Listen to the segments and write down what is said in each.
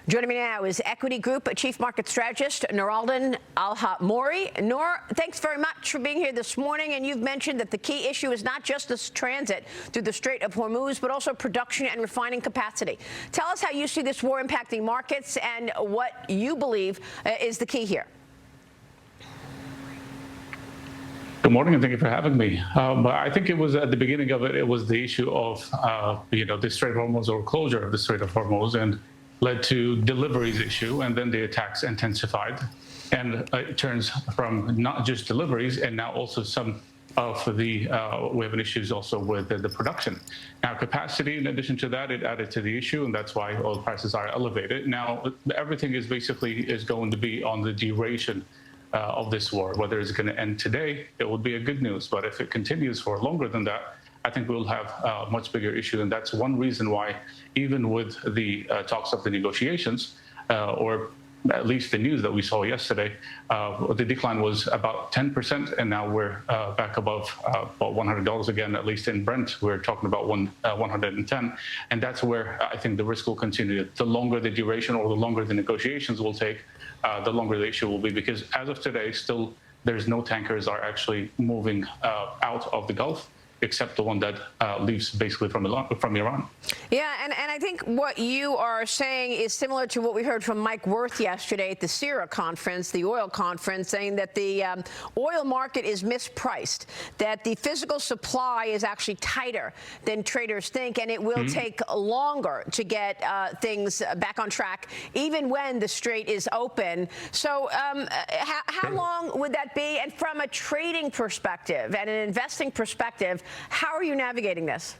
Joining me now is Equiti Group Chief Market Strategist Noureldeen Al Hammoury. Noor, thanks very much for being here this morning. And you've mentioned that the key issue is not just this transit through the Strait of Hormuz, but also production and refining capacity. Tell us how you see this war impacting markets and what you believe is the key here. Good morning, and thank you for having me. But I think it was at the beginning of it, it was the issue of, the Strait of Hormuz or closure of the Strait of Hormuz, and led to deliveries issue, and then the attacks intensified. And it turns from not just deliveries, and now also some of the, we have issues also with the production. Now, capacity, in addition to that, it added to the issue, and that's why oil prices are elevated. Now, everything is going to be on the duration of this war. Whether it's going to end today, it would be a good news. But if it continues for longer than that, I think we'll have a much bigger issue. And that's one reason why, even with the talks of the negotiations, or at least the news that we saw yesterday, the decline was about 10%, and now we're back above about $100 again, at least in Brent. We're talking about 110, and that's where I think the risk will continue. The longer the duration or the longer the negotiations will take, the longer the issue will be, because as of today, still there's no tankers are actually moving out of the Gulf, except the one that leaves basically from Iran. Yeah, and I think what you are saying is similar to what we heard from Mike Wirth yesterday at the CIRA conference, the oil conference, saying that the oil market is mispriced, that the physical supply is actually tighter than traders think, and it will take longer to get things back on track, even when the strait is open. So how long would that be? And from a trading perspective and an investing perspective, how are you navigating this?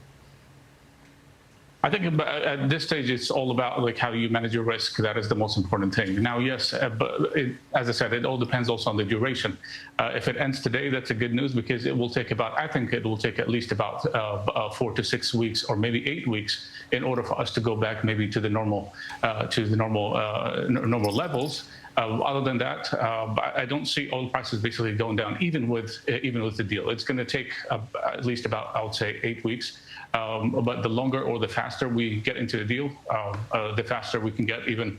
I think at this stage, it's all about how you manage your risk. That is the most important thing. Now, yes, but as I said, it all depends also on the duration. If it ends today, that's a good news, because it will take I think it will take at least about 4 to 6 weeks, or maybe 8 weeks, in order for us to go back maybe to the normal levels. Other than that, I don't see oil prices basically going down, even with the deal. It's going to take at least about, I would say, 8 weeks. But the longer or the faster we get into the deal, the faster we can get even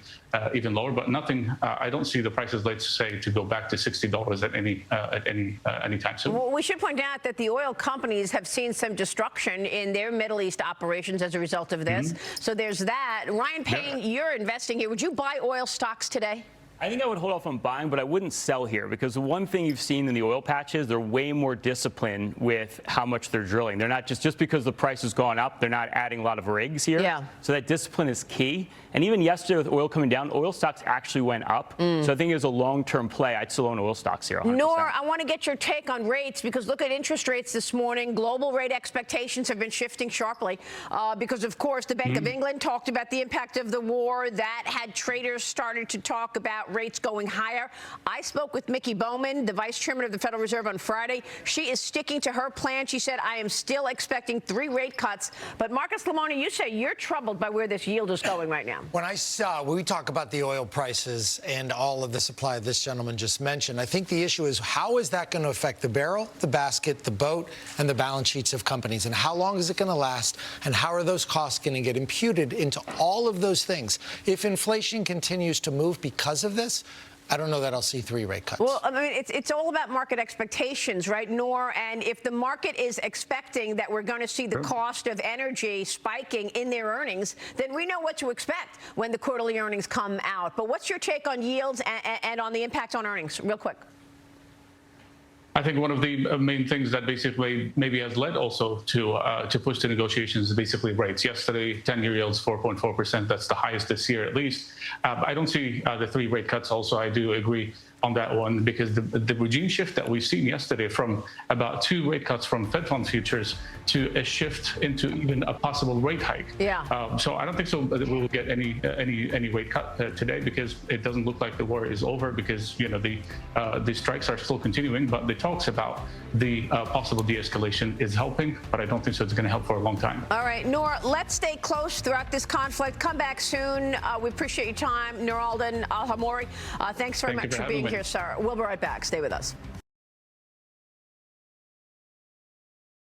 lower. But nothing. I don't see the prices, let's say, to go back to $60 at any time soon. Well, we should point out that the oil companies have seen some destruction in their Middle East operations as a result of this. So there's that. Ryan Payne, you're investing here. Would you buy oil stocks today? I think I would hold off on buying, but I wouldn't sell here, because the one thing you've seen in the oil patches, they're way more disciplined with how much they're drilling. They're not just because the price has gone up, they're not adding a lot of rigs here. Yeah. So that discipline is key. And even yesterday with oil coming down, oil stocks actually went up. So I think it's a long-term play. I'd still own oil stocks here. 100%. Noor, I want to get your take on rates, because look at interest rates this morning. Global rate expectations have been shifting sharply because, of course, the Bank of England talked about the impact of the war. That had traders started to talk about rates going higher. I spoke with Mickey Bowman, the vice chairman of the Federal Reserve, on Friday. She is sticking to her plan. She said, I am still expecting 3 rate cuts. But Marcus Lamoni, you say you're troubled by where this yield is going right now. When we talk about the oil prices and all of the supply this gentleman just mentioned, I think the issue is, how is that going to affect the barrel, the basket, the boat, and the balance sheets of companies? And how long is it going to last? And how are those costs going to get imputed into all of those things? If inflation continues to move because of this, I don't know that I'll see 3 rate cuts. Well, I mean, it's all about market expectations, right, Noor? And if the market is expecting that we're going to see the cost of energy spiking in their earnings, then we know what to expect when the quarterly earnings come out. But what's your take on yields and on the impact on earnings, real quick? I think one of the main things that basically maybe has led also to push the negotiations is basically rates. Yesterday, 10-year yields 4.4%. That's the highest this year, at least. I don't see the 3 rate cuts. Also, I do agree on that one, because the regime shift that we've seen yesterday, from about 2 rate cuts from Fed Fund futures to a shift into even a possible rate hike. Yeah. So I don't think so that we will get any rate cut today, because it doesn't look like the war is over, because the strikes are still continuing, but the talks about the possible de-escalation is helping, but I don't think so it's going to help for a long time. All right, Noor, let's stay close throughout this conflict. Come back soon. We appreciate your time. Noureldeen Al Hammoury, thanks very much for being here, sir. We'll be right back. Stay with us.